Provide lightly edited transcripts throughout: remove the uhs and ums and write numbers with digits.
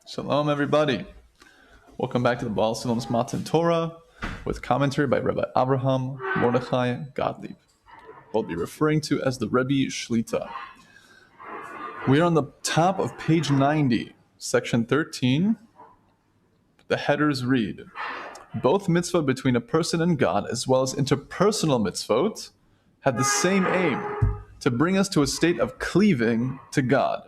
Shalom, everybody. Welcome back to the Baal Sulam's Matan Torah with commentary by Rabbi Abraham Mordechai Gottlieb. We'll be referring to as the Rebbe Shlita. We are on the top of page 90, section 13. The headers read, both mitzvot between a person and God, as well as interpersonal mitzvot, have the same aim, to bring us to a state of cleaving to God.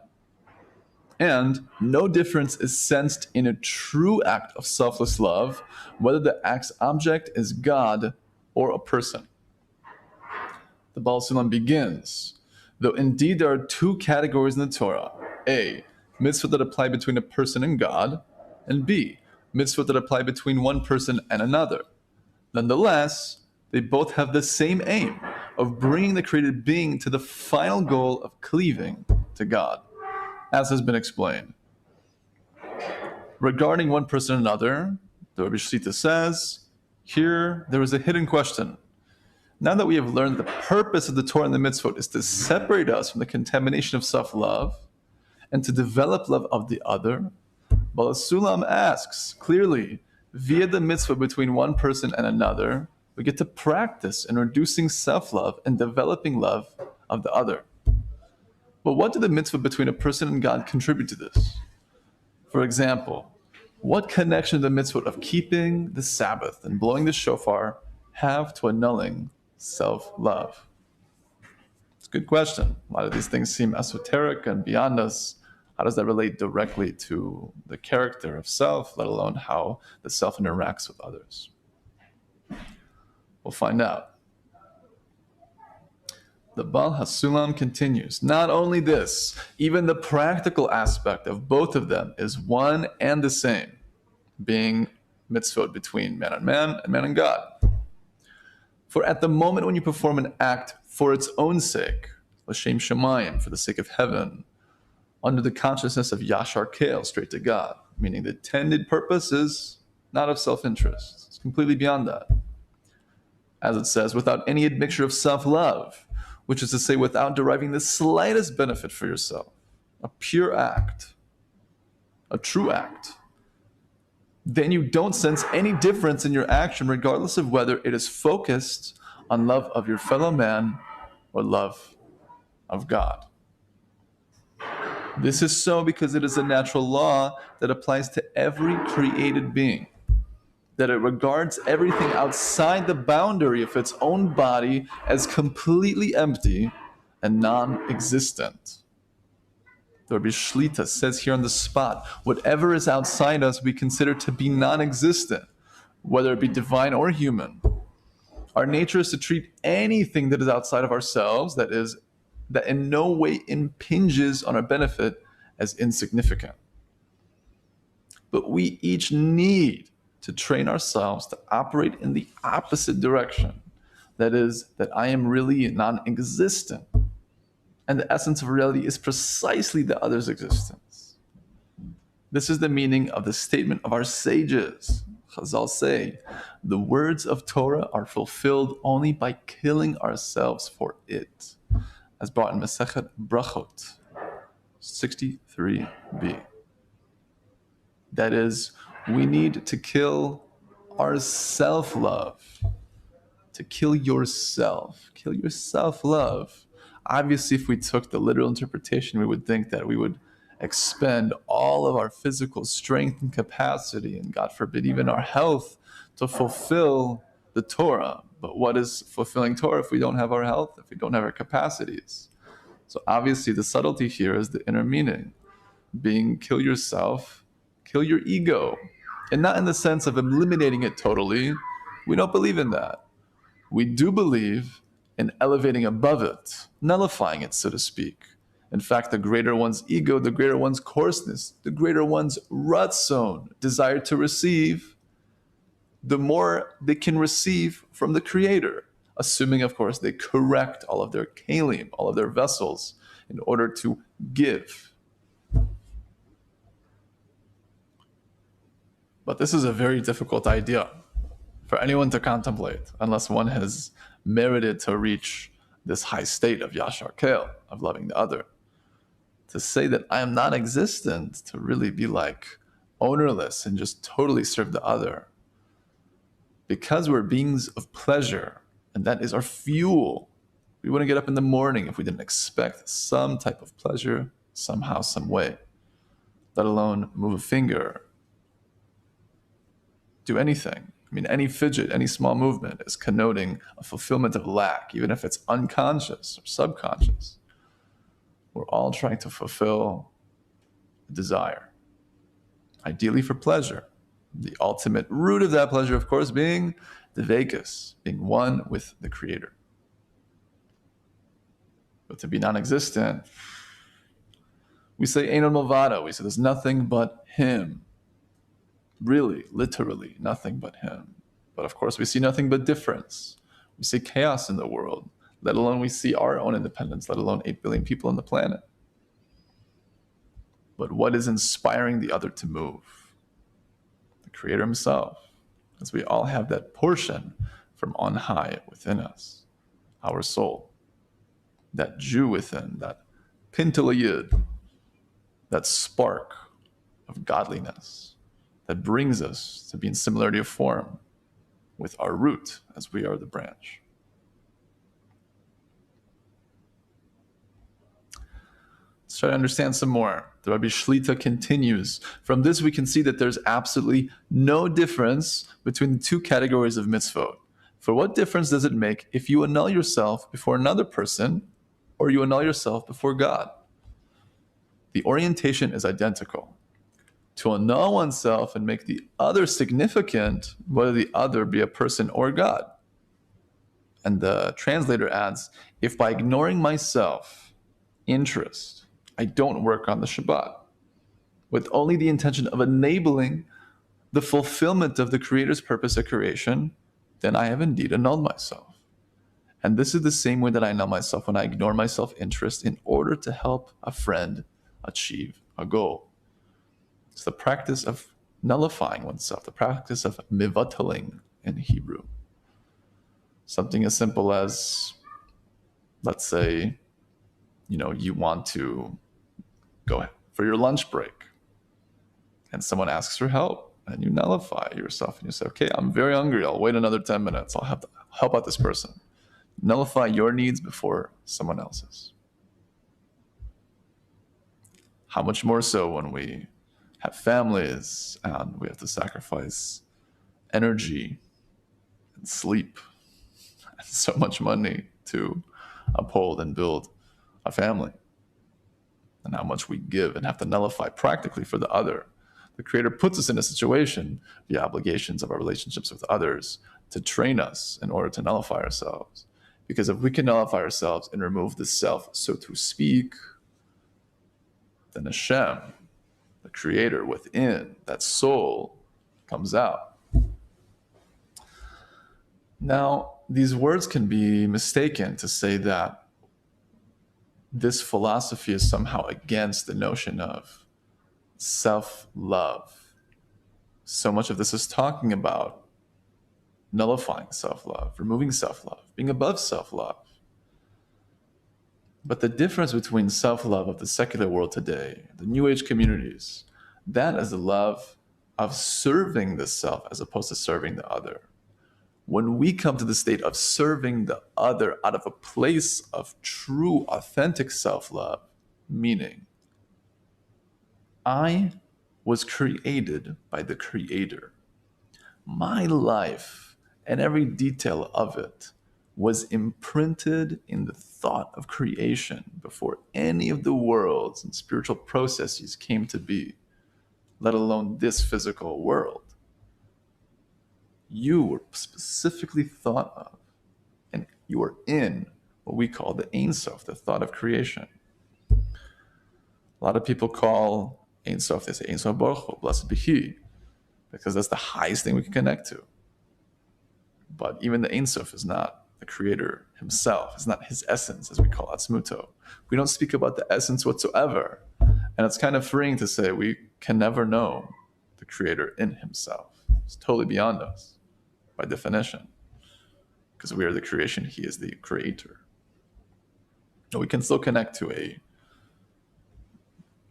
And no difference is sensed in a true act of selfless love, whether the act's object is God or a person. The Baal Sulam begins, though indeed there are two categories in the Torah. A, mitzvot that apply between a person and God, and B, mitzvot that apply between one person and another. Nonetheless, they both have the same aim of bringing the created being to the final goal of cleaving to God, as has been explained. Regarding one person and another, the Rebbe Shlita says, here there is a hidden question. Now that we have learned the purpose of the Torah and the mitzvot is to separate us from the contamination of self-love and to develop love of the other, Baal Sulam asks clearly, via the mitzvah between one person and another, we get to practice in reducing self-love and developing love of the other. But what do the mitzvah between a person and God contribute to this? For example, what connection do the mitzvah of keeping the Sabbath and blowing the shofar have to annulling self-love? It's a good question. A lot of these things seem esoteric and beyond us. How does that relate directly to the character of self, let alone how the self interacts with others? We'll find out. The Baal HaSulam continues, not only this, even the practical aspect of both of them is one and the same, being mitzvot between man and man and God. For at the moment when you perform an act for its own sake, l'shem shamayim, for the sake of heaven, under the consciousness of yashar kel, straight to God, meaning the intended purpose is not of self-interest. It's completely beyond that. As it says, without any admixture of self-love, which is to say without deriving the slightest benefit for yourself, a pure act, a true act, then you don't sense any difference in your action regardless of whether it is focused on love of your fellow man or love of God. This is so because it is a natural law that applies to every created being, that it regards everything outside the boundary of its own body as completely empty and non-existent. The Rebbe Shlita says here on the spot, whatever is outside us we consider to be non-existent, whether it be divine or human. Our nature is to treat anything that is outside of ourselves, that in no way impinges on our benefit, as insignificant. But we each need to train ourselves to operate in the opposite direction. That is, that I am really non-existent. And the essence of reality is precisely the other's existence. This is the meaning of the statement of our sages. Chazal say, the words of Torah are fulfilled only by killing ourselves for it, as brought in Masechet Brachot 63b. That is, we need to kill our self-love, to kill yourself, kill your self-love. Obviously, if we took the literal interpretation, we would think that we would expend all of our physical strength and capacity, and God forbid, even our health, to fulfill the Torah. But what is fulfilling Torah if we don't have our health, if we don't have our capacities? So obviously, the subtlety here is the inner meaning, being kill yourself, kill your ego. And not in the sense of eliminating it totally. We don't believe in that. We do believe in elevating above it, nullifying it, so to speak. In fact, the greater one's ego, the greater one's coarseness, the greater one's ratzon, desire to receive, the more they can receive from the Creator, assuming, of course, they correct all of their kalim, all of their vessels, in order to give. But this is a very difficult idea for anyone to contemplate, unless one has merited to reach this high state of yashar kel, of loving the other. To say that I am non-existent, to really be like ownerless and just totally serve the other. Because we're beings of pleasure, and that is our fuel. We wouldn't get up in the morning if we didn't expect some type of pleasure, somehow, some way, let alone move a finger, do anything. I mean, any fidget, any small movement is connoting a fulfillment of lack, even if it's unconscious or subconscious. We're all trying to fulfill a desire, ideally for pleasure. The ultimate root of that pleasure, of course, being the Vekas, being one with the Creator. But to be non-existent, we say Eino Malvado. We say there's nothing but Him. Really, literally, nothing but Him. But of course, we see nothing but difference. We see chaos in the world, let alone we see our own independence, let alone 8 billion people on the planet. But what is inspiring the other to move? The Creator Himself, as we all have that portion from on high within us, our soul, that Jew within, that Pintala Yid, that spark of godliness that brings us to be in similarity of form with our root as we are the branch. Let's try to understand some more. The Rabbi Shlita continues. From this we can see that there's absolutely no difference between the two categories of mitzvot. For what difference does it make if you annul yourself before another person or you annul yourself before God? The orientation is identical. To annul oneself and make the other significant, whether the other be a person or God. And the translator adds, if by ignoring myself, interest, I don't work on the Shabbat, with only the intention of enabling the fulfillment of the Creator's purpose of creation, then I have indeed annulled myself. And this is the same way that I annul myself when I ignore my self-interest in order to help a friend achieve a goal. It's the practice of nullifying oneself, the practice of mivataling in Hebrew. Something as simple as, let's say, you want to go for your lunch break and someone asks for help and you nullify yourself and you say, okay, I'm very hungry. I'll wait another 10 minutes. I'll have to help out this person. Nullify your needs before someone else's. How much more so when we have families and we have to sacrifice energy and sleep and so much money to uphold and build a family, and how much we give and have to nullify practically for the other. The Creator puts us in a situation, the obligations of our relationships with others, to train us in order to nullify ourselves. Because if we can nullify ourselves and remove the self, so to speak, then Hashem, the Creator within, that soul, comes out. Now, these words can be mistaken to say that this philosophy is somehow against the notion of self-love. So much of this is talking about nullifying self-love, removing self-love, being above self-love. But the difference between self-love of the secular world today, the New Age communities, that is the love of serving the self as opposed to serving the other. When we come to the state of serving the other out of a place of true, authentic self-love, meaning, I was created by the Creator. My life and every detail of it was imprinted in the thought of creation before any of the worlds and spiritual processes came to be, let alone this physical world. You were specifically thought of, and you are in what we call the Ein Sof, the thought of creation. A lot of people call Ein Sof, they say Ein Sof Baruch Hu, blessed be He, because that's the highest thing we can connect to. But even the Ein Sof is not the Creator Himself. It's not His essence, as we call Atzmuto. We don't speak about the essence whatsoever. And it's kind of freeing to say we can never know the Creator in Himself. It's totally beyond us, by definition. Because we are the creation, He is the Creator. And we can still connect to a,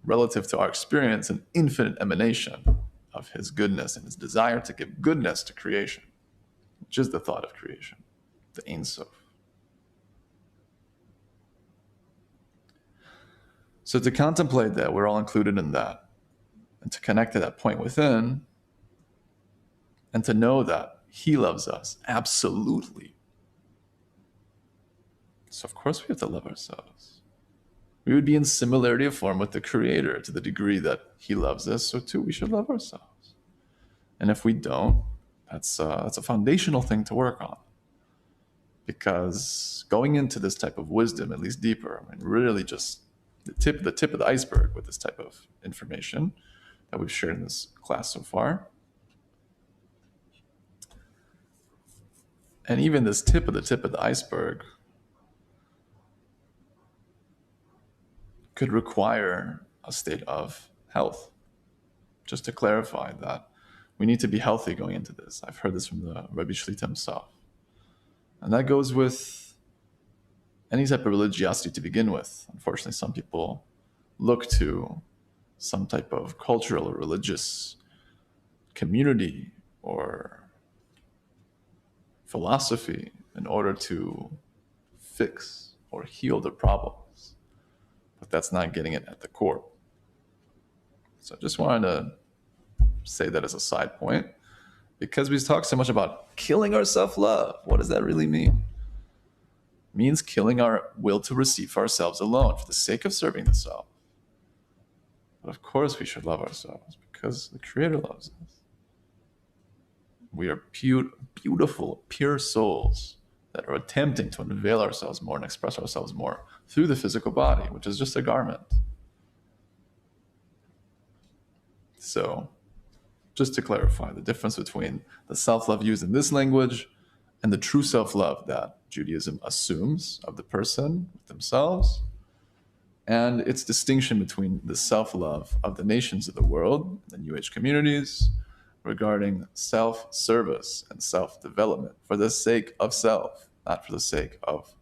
relative to our experience, an infinite emanation. of his goodness and his desire to give goodness to creation, which is the thought of creation, the Ein Sof. So to contemplate that we're all included in that, and to connect to that point within, and to know that he loves us absolutely. So of course we have to love ourselves. We would be in similarity of form with the Creator to the degree that he loves us, so too we should love ourselves. And if we don't, that's a foundational thing to work on. Because going into this type of wisdom, at least deeper, I mean, really just the tip of the iceberg with this type of information that we've shared in this class so far. And even this tip of the iceberg could require a state of health. Just to clarify that we need to be healthy going into this. I've heard this from the Rabbi Shlita himself. And that goes with any type of religiosity to begin with. Unfortunately, some people look to some type of cultural or religious community or philosophy in order to fix or heal their problems. But that's not getting it at the core. So I just wanted to say that as a side point, because we talk so much about killing our self-love. What does that really mean? It means killing our will to receive for ourselves alone for the sake of serving the self. But of course we should love ourselves because the Creator loves us. We are beautiful, pure souls that are attempting to unveil ourselves more and express ourselves more through the physical body, which is just a garment. So, just to clarify the difference between the self-love used in this language and the true self-love that Judaism assumes of the person with themselves, and its distinction between the self-love of the nations of the world, the New Age communities, regarding self-service and self-development for the sake of self, not for the sake of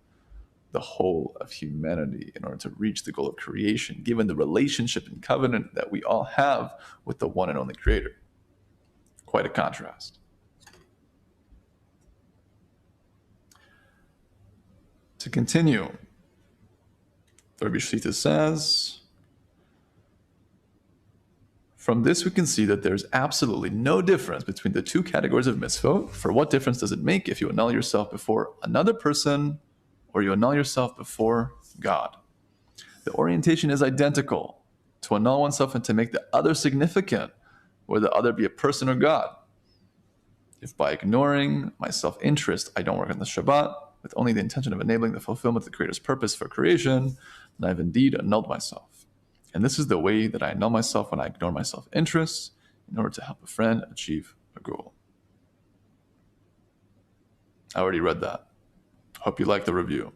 the whole of humanity in order to reach the goal of creation, given the relationship and covenant that we all have with the one and only Creator. Quite a contrast. To continue, Rabbi Shlita says, from this we can see that there's absolutely no difference between the two categories of mitzvot. For what difference does it make if you annul yourself before another person or you annul yourself before God? The orientation is identical. To annul oneself and to make the other significant, whether the other be a person or God. If by ignoring my self-interest I don't work on the Shabbat, with only the intention of enabling the fulfillment of the Creator's purpose for creation, then I've indeed annulled myself. And this is the way that I annul myself when I ignore my self-interest in order to help a friend achieve a goal. I already read that. Hope you like the review.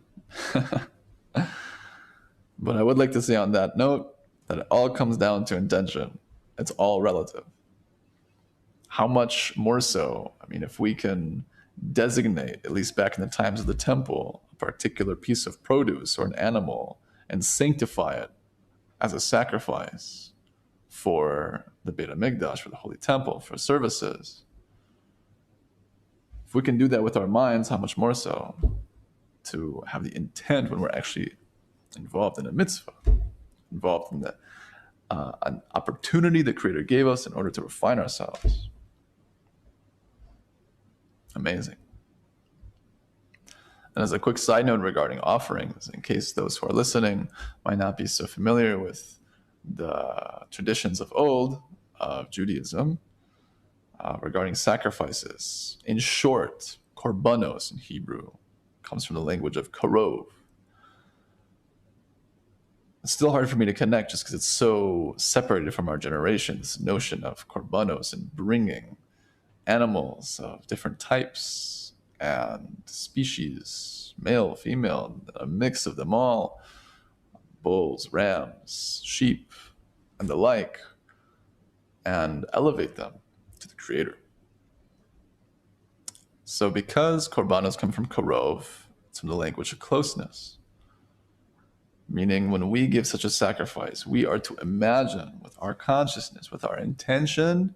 But I would like to say on that note that it all comes down to intention. It's all relative. How much more so, I mean, if we can designate, at least back in the times of the temple, a particular piece of produce or an animal and sanctify it as a sacrifice for the Beit HaMikdash, for the Holy Temple, for services. If we can do that with our minds, how much more so to have the intent when we're actually involved in a mitzvah, involved in an opportunity the Creator gave us in order to refine ourselves. Amazing. And as a quick side note regarding offerings, in case those who are listening might not be so familiar with the traditions of old of Judaism regarding sacrifices. In short, korbanos in Hebrew comes from the language of karov. It's still hard for me to connect just because it's so separated from our generation, this notion of korbanos and bringing animals of different types and species, male, female, a mix of them all, bulls, rams, sheep, and the like, and elevate them to the Creator. So because korbanos come from karov, it's from the language of closeness. Meaning when we give such a sacrifice, we are to imagine with our consciousness, with our intention,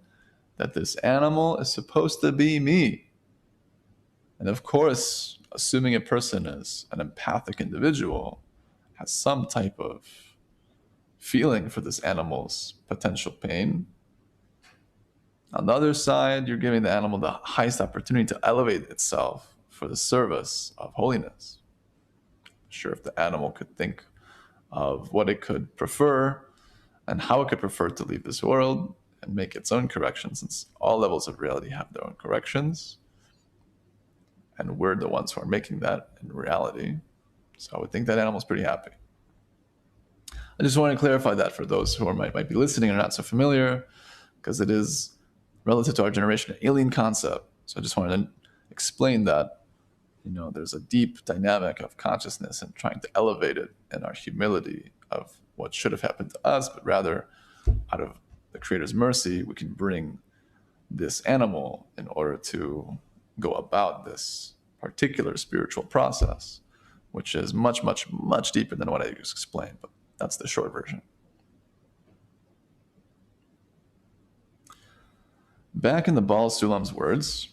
that this animal is supposed to be me. And of course, assuming a person is an empathic individual, has some type of feeling for this animal's potential pain. On the other side, you're giving the animal the highest opportunity to elevate itself for the service of holiness. Sure, if the animal could think of what it could prefer and how it could prefer to leave this world and make its own corrections, since all levels of reality have their own corrections, and we're the ones who are making that in reality. So I would think that animal's pretty happy. I just want to clarify that for those who might be listening and are not so familiar, because it is, relative to our generation, an alien concept. So I just wanted to explain that, there's a deep dynamic of consciousness and trying to elevate it in our humility of what should have happened to us, but rather out of the Creator's mercy, we can bring this animal in order to go about this particular spiritual process, which is much, much, much deeper than what I just explained, but that's the short version. Back in the Baal Sulam's words,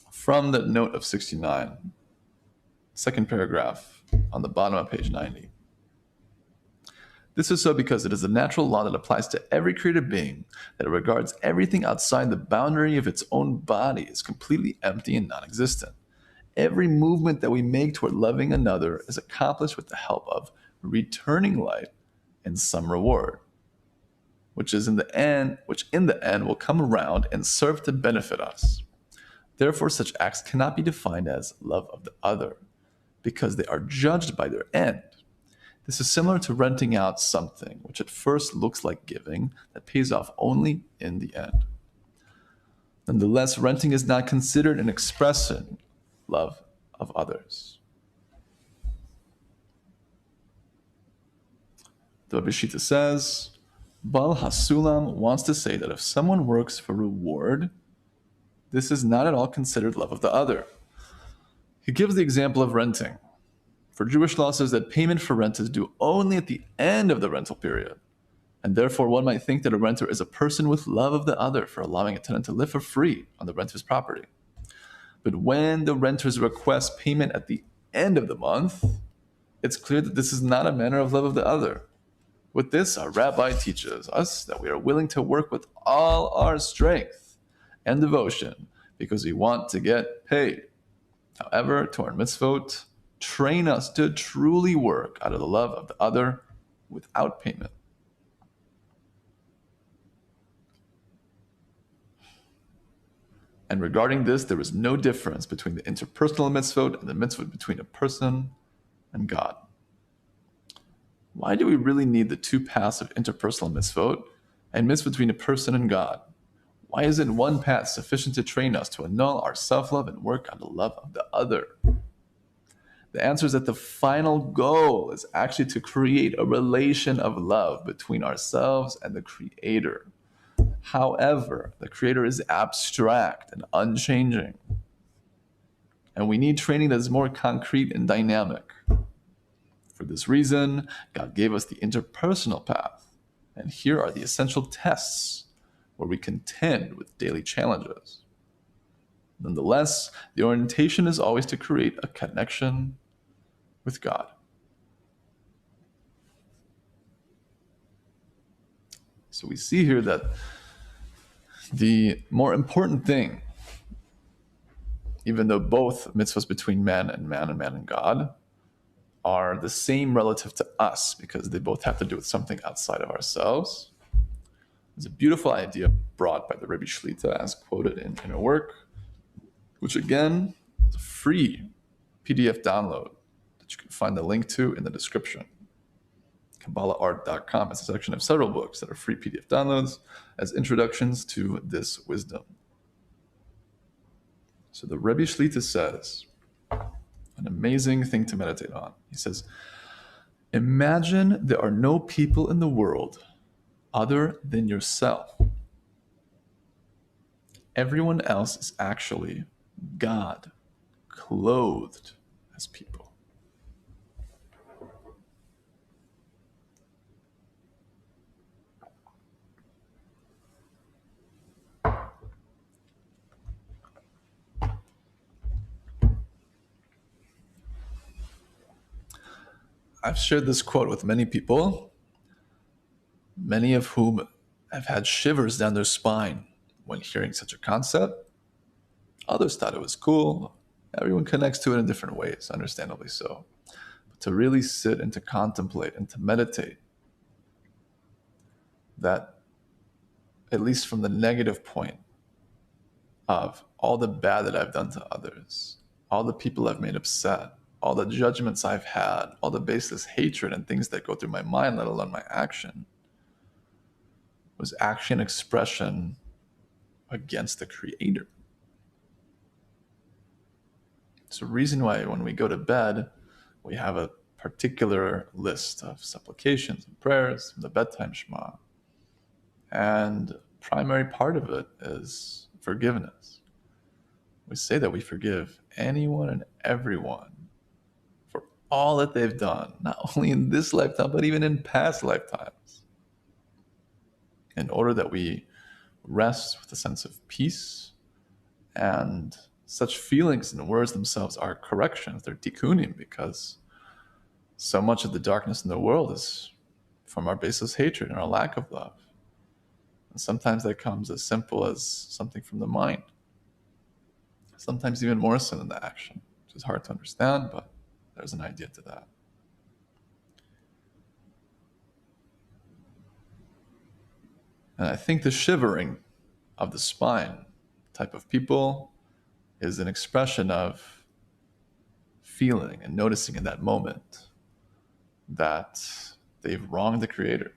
from the note of 69, second paragraph on the bottom of page 90. This is so because it is a natural law that applies to every created being, that it regards everything outside the boundary of its own body as completely empty and non-existent. Every movement that we make toward loving another is accomplished with the help of returning light and some reward, which in the end will come around and serve to benefit us. Therefore, such acts cannot be defined as love of the other, because they are judged by their end. This is similar to renting out something, which at first looks like giving, that pays off only in the end. Nonetheless, renting is not considered an expressing love of others. The Bishita says, Baal Hasulam wants to say that if someone works for reward, this is not at all considered love of the other. He gives the example of renting. For Jewish law says that payment for rent is due only at the end of the rental period, and therefore one might think that a renter is a person with love of the other for allowing a tenant to live for free on the renter's property. But when the renters request payment at the end of the month, it's clear that this is not a manner of love of the other. With this, our rabbi teaches us that we are willing to work with all our strength and devotion because we want to get paid. However, Torah mitzvot train us to truly work out of the love of the other without payment. And regarding this, there is no difference between the interpersonal mitzvot and the mitzvot between a person and God. Why do we really need the two paths of interpersonal mitzvot and mitzvot between a person and God? Why isn't one path sufficient to train us to annul our self-love and work on the love of the other? The answer is that the final goal is actually to create a relation of love between ourselves and the Creator. However, the Creator is abstract and unchanging, and we need training that is more concrete and dynamic. For this reason, God gave us the interpersonal path, and here are the essential tests where we contend with daily challenges. Nonetheless, the orientation is always to create a connection with God. So we see here that the more important thing, even though both mitzvahs between man and man and God are the same relative to us because they both have to do with something outside of ourselves, there's a beautiful idea brought by the Rebbe Shlita as quoted in a work, which again is a free PDF download that you can find the link to in the description. KabbalahArt.com has a section of several books that are free PDF downloads as introductions to this wisdom. So the Rebbe Shlita says, an amazing thing to meditate on. He says, imagine there are no people in the world other than yourself. Everyone else is actually God, clothed as people. I've shared this quote with many people, many of whom have had shivers down their spine when hearing such a concept. Others thought it was cool. Everyone connects to it in different ways, understandably so. But to really sit and to contemplate and to meditate, that at least from the negative point of all the bad that I've done to others, all the people I've made upset, all the judgments I've had, all the baseless hatred and things that go through my mind, let alone my action, was actually an expression against the Creator. It's a reason why when we go to bed, we have a particular list of supplications and prayers from the bedtime Shema. And primary part of it is forgiveness. We say that we forgive anyone and everyone for all that they've done, not only in this lifetime, but even in past lifetimes, in order that we rest with a sense of peace. And such feelings and words themselves are corrections, they're tikkunim, because so much of the darkness in the world is from our baseless hatred and our lack of love. And sometimes that comes as simple as something from the mind. Sometimes even more so than the action, which is hard to understand, but there's an idea to that. And I think the shivering of the spine type of people is an expression of feeling and noticing in that moment that they've wronged the Creator.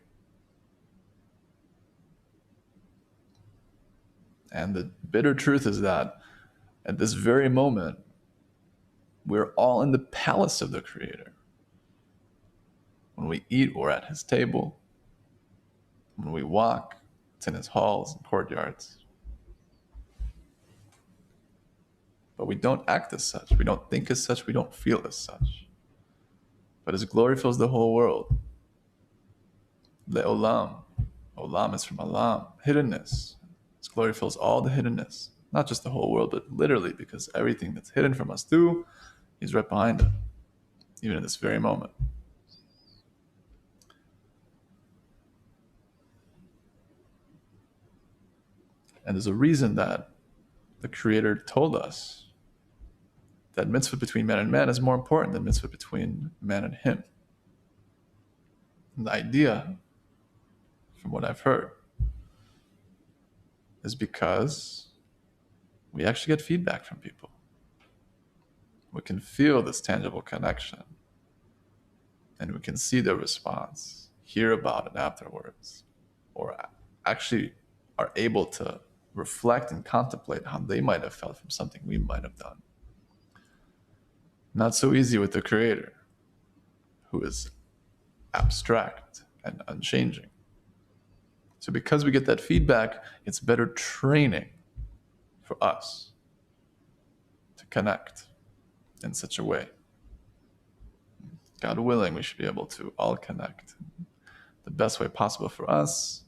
And the bitter truth is that at this very moment, we're all in the palace of the Creator. When we eat, we're at His table. When we walk, it's in His halls and courtyards. But we don't act as such. We don't think as such. We don't feel as such. But His glory fills the whole world. Le'olam. Olam is from alam, hiddenness. His glory fills all the hiddenness. Not just the whole world, but literally, because everything that's hidden from us too, He's right behind it, even in this very moment. And there's a reason that the Creator told us that mitzvah between man and man is more important than mitzvah between man and Him. And the idea, from what I've heard, is because we actually get feedback from people. We can feel this tangible connection, and we can see their response, hear about it afterwards, or actually are able to reflect and contemplate how they might have felt from something we might have done. Not so easy with the Creator, who is abstract and unchanging. So because we get that feedback, it's better training for us to connect in such a way. God willing, we should be able to all connect the best way possible for us,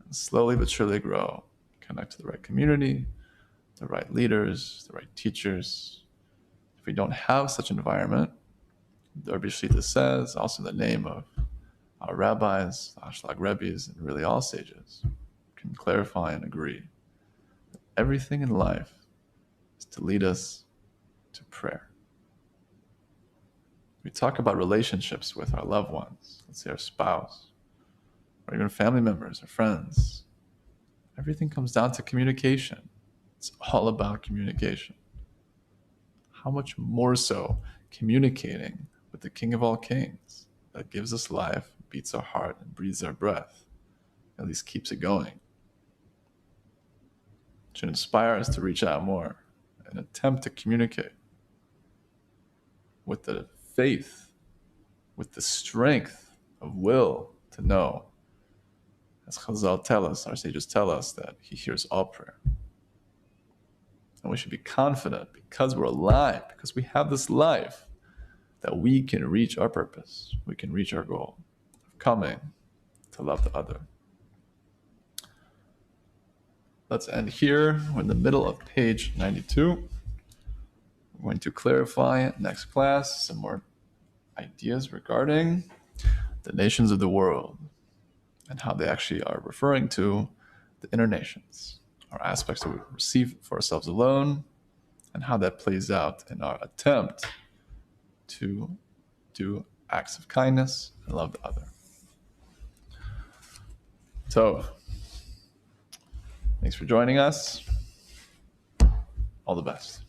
and slowly but surely grow, connect to the right community, the right leaders, the right teachers. If we don't have such an environment, the Rabbi Shlita says, also in the name of our rabbis, the Ashlag Rebbes, and really all sages, can clarify and agree that everything in life is to lead us to prayer. We talk about relationships with our loved ones, let's say our spouse, or even family members or friends. Everything comes down to communication. It's all about communication. How much more so communicating with the King of all kings that gives us life, beats our heart, and breathes our breath, at least keeps it going. It should inspire us to reach out more and attempt to communicate with the faith, with the strength of will to know, as Chazal tell us, our sages tell us, that He hears all prayer. And we should be confident, because we're alive, because we have this life, that we can reach our purpose, we can reach our goal of coming to love the other. Let's end here. We're in the middle of page 92. We're going to clarify next class some more ideas regarding the nations of the world and how they actually are referring to the inner nations, our aspects that we receive for ourselves alone, and how that plays out in our attempt to do acts of kindness and love the other. So, thanks for joining us. All the best.